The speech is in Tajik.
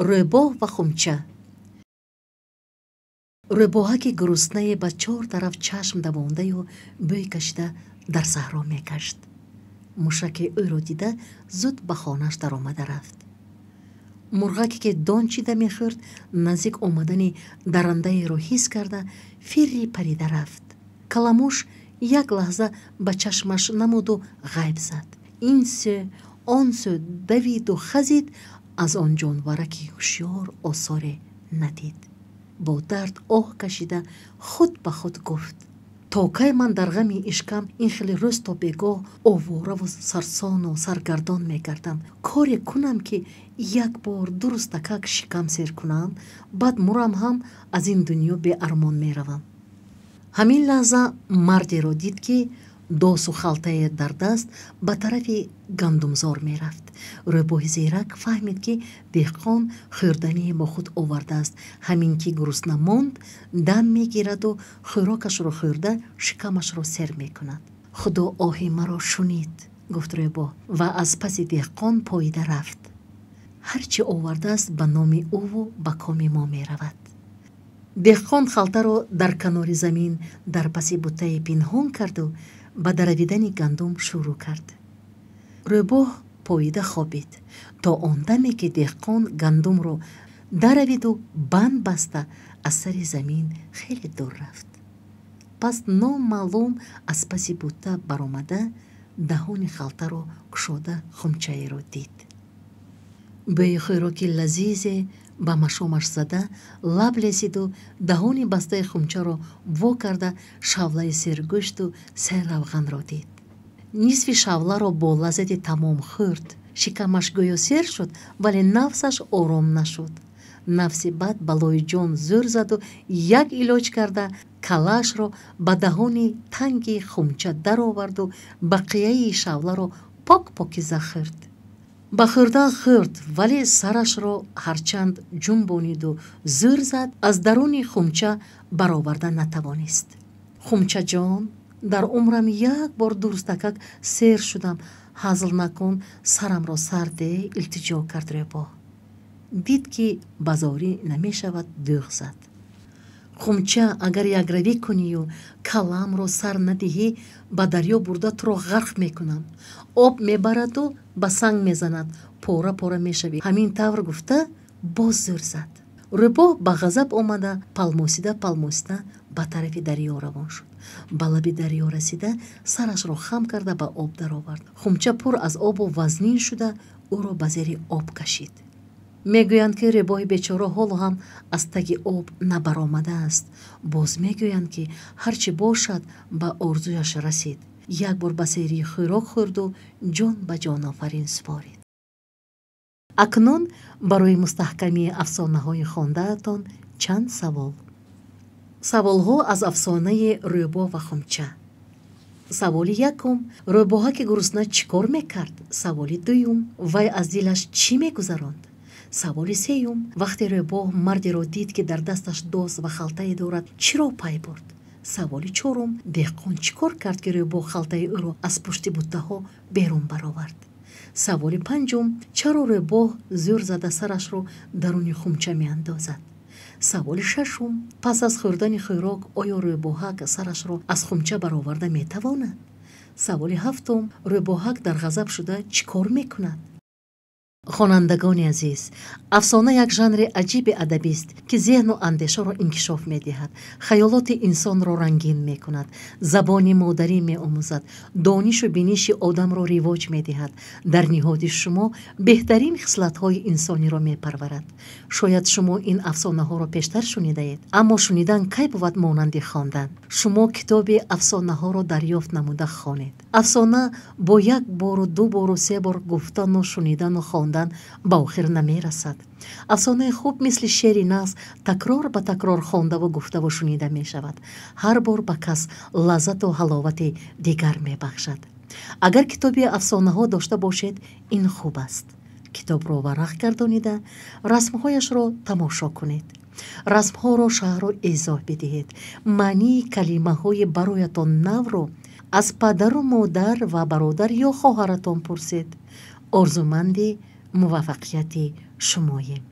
рӯйбоҳ ва хумча. рӯйбоҳаки гуруснае ба чор тараф чашм давондаю бӯй кашида дар саҳро мегашт. мушаке ӯро дида зуд ба хонааш даромада рафт. мурғаке ки дон чида мехӯрд, наздик омадани даррандаеро ҳис карда фирри парида рафт. каламуш як лаҳза ба чашмаш намуду ғайб зад. ин сӯ он сӯ давиду хазид, аз он ҷонвараки ҳушёр осоре надид. бо дард оҳ кашида худ ба худ гуфт: то кай ман дар ғами ишкам ин хеле рӯз то бегоҳ овораву сарсону саргардон мегардам. коре кунам ки як бор дурустакак шикам сер кунам, баъд мурам ҳам аз ин дунё беармон меравам. ҳамин лаҳза мардеро дид ки досу халтае дар даст ба тарафи гандумзор мерафт. рӯйбоҳи зерак фаҳмид ки деҳқон хӯрдание бо худ овардааст. ҳамин ки гурусна монд, дам мегираду хӯрокашро хӯрда шикамашро сер мекунад. худо оҳи маро шунид, гуфт рӯйбоҳ ва аз паси деҳқон поида рафт. ҳар чӣ овардааст ба номи ӯву ба коми мо меравад. деҳқон халтаро дар канори замин дар паси бутае пинҳон карду ба даравидани гандум шурӯъ кард. рӯйбоҳ поида хобид то он даме ки деҳқон гандумро даравиду банд баста аз сари замин хеле дур рафт. пас номаълум аз паси бута баромада даҳони халтаро кушода хумчаеро дид. бӯи хӯроки лазизе ба машомаш зада лаб лесиду даҳони бастаи хумчаро во карда шавлаи сергӯшту серравғанро дид. нисфи шавларо бо лаззати тамом хӯрд. шикамаш гӯё сер шуд, вале нафсаш ором нашуд. нафси бад балои ҷон зӯр заду як илоҷ карда калаашро ба даҳони танги хумча дароварду бақияи шавларо пок покиза хӯрд. ба хӯрдан хӯрд, вале сарашро ҳарчанд ҷунбониду зӯр зад, аз даруни хумча бароварда натавонист. хумчаҷон, дар умрам як бор дурустакак сер шудам, ҳазл накун, сарамро сарде, илтиҷо кард рӯйбоҳ. дид ки ба зорӣ намешавад, дӯғ зад. хумча, агар якравӣ кунию каламро сар надиҳӣ, ба дарьё бурда туро ғарқ мекунам. об мебараду ба санг мезанад, пора пора мешавӣ. ҳамин тавр гуфта боз зӯр зад. рӯйбоҳ ба ғазаб омада палмосида ба тарафи дарьё равон шуд. ба лаби дарьё расида сарашро хам карда ба об даровард. хумча пур аз обу вазнин шуда ӯро ба зери об кашид. мегӯянд ки рӯйбоҳи бечора ҳоло ҳам аз таги об набаромадааст. боз мегӯянд ки ҳарчӣ бошад ба орзуяш расид. як бор ба серии хӯрок хӯрду ҷон ба ҷонофарин супорид. акнун барои мустаҳкамии афсонаҳои хондаатон чанд савол. саволҳо аз афсонаи рӯйбоҳ ва хумча. саволи якум: рӯйбоҳаки гурусна чӣ кор мекард? саволи дуюм: вай аз дилаш чӣ мегузаронд? саволи сеюм: вақте рӯйбоҳ мардеро дид ки дар дасташ доз ва халтае дорад, чиро пай бурд? саволи чорум: деҳқон чӣ кор кард ки рӯйбоҳ халтаи ӯро аз пушти буттаҳо берун баровард? саволи панҷум: чаро рӯйбоҳ зӯр зада сарашро даруни хумча меандозад? саволи шашум: пас аз хӯрдани хӯрок оё рӯйбоҳак сарашро аз хумча бароварда метавонад? саволи ҳафтум: рӯйбоҳак дар ғазаб шуда чӣ кор мекунад? хонандагони азиз, афсона як жанри аҷиби адабист ки зеҳну андешаро инкишоф медиҳад, хаёлоти инсонро рангин мекунад, забони модарӣ меомӯзад, донишу биниши одамро ривоҷ медиҳад, дар ниҳоди шумо беҳтарин хислатҳои инсониро мепарварад. шояд шумо ин афсонаҳоро пештар шунидаед, аммо шунидан кай бувад монанди хондан. шумо китоби афсонаҳоро дарёфт намуда хонед. афсона бо як бору ду бору се бор гуфтану шунидану хондан ба охир намерасад. афсонаи хуб мисли шери нағз такрор ба такрор хондаву гуфтаву шунида мешавад. ҳар бор ба кас лаззату ҳаловати дигар мебахшад. агар китоби афсонаҳо дошта бошед, ин хуб аст. китобро варақ гардонида расмҳояшро тамошо кунед. расмҳоро шаҳру изоҳ бидиҳед. маънии калимаҳои бароятон навро аз падару модар ва бародар ё хоҳаратон пурсед. орзуманди муваффақияти шумоем.